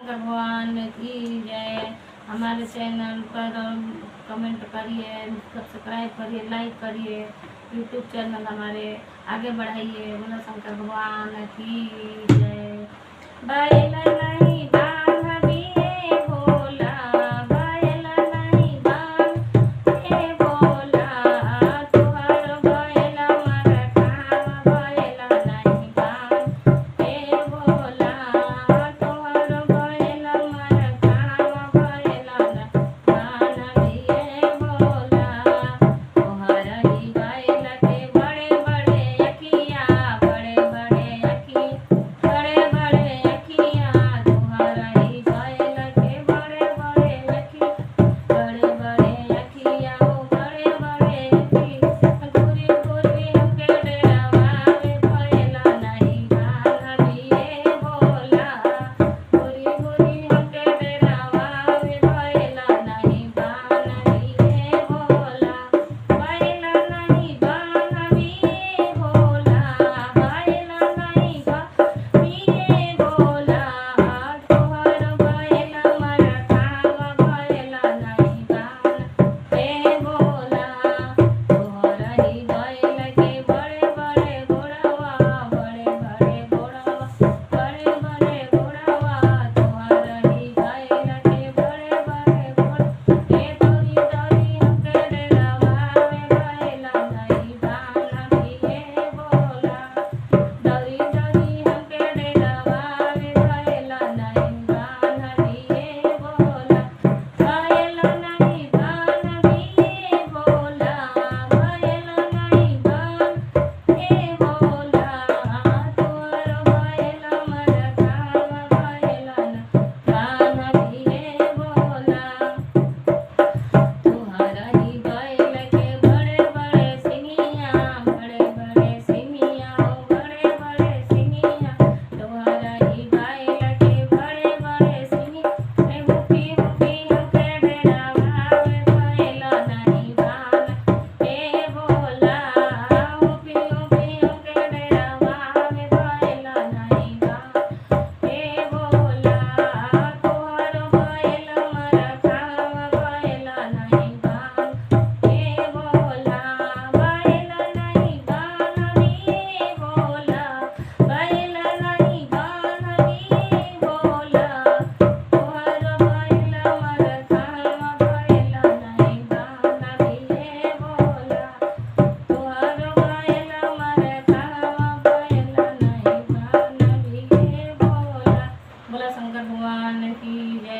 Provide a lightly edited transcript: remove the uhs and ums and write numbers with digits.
भगवान की जय। हमारे चैनल पर कमेंट करिए, सब्सक्राइब करिए, लाइक करिए, यूट्यूब चैनल हमारे आगे बढ़ाइए। बोलो शंकर भगवान की जय। बैल नहीं बांधबी हे भोला, बैल नहीं बांध हे भोला, तुहर बैल मर खाव बैल नहीं बांध हे भोला, तुहर बैल मर खाव बैल न बांधबी हे भोला। तुहर ही बैल के बड़े बड़े अखिया, बड़े बड़े अखी, बड़े बड़े अखिया, तुहर ही बैल के बड़े बड़े अखी, बड़े बड़े अखिया हो बड़े बड़े अखी। घूरी घूरी हमके डरावे बैल नहीं बांधबी हे भोला, घूरी घूरी हमके डरावे बैल नहीं बांधबी हे भोला, बैल नहीं बांधबी हे भोला, बैल नहीं बांधबी हे भोला, तुहर बैल मर खाव बैल नहीं बांध हे भोला। तुहर ही बैल के बड़े बड़े गोड़वा, बड़े बड़े गोड़वा, बड़े बड़े गोड़वा, तुहर ही बैल के बड़े बड़े गोड़। हे दौरी दौरी हमके डरावे बैल नहीं बांधबी हे भोला, दौरी दौरी हमके डरावे बैल नहीं बांधबी हे भोला, बैल नहीं बांधबी हे भोला, बैल नहीं बांध हे भोला, तुहर बैल मर खाव बैल न बांधबी हे भोला। तुहर ही बैल के बड़े बड़े सिंगिया, बड़े बड़े सिंगिया हो बड़े बड़े सिंगिया, तुहर ही बैल के बड़े बड़े सिंगिया। हुपी हुपी हमके डरावे बैल नहीं बांध हे भोला, हुपी हुपी हमके डरावे बैल नहीं बांध हे भोला, तुहर बैल मर खाव बैल नहीं बांध हे भोला, बैल नहीं बांधबी हे भोला, बैल नहीं बांधबी हे भोला, तुहर बैल मर खाव बैल नहीं बांधबी हे भोला, तुहर बैल मर खाव बैल नहीं बांधबी हे भोला। बोला शंकर भगवान की जय।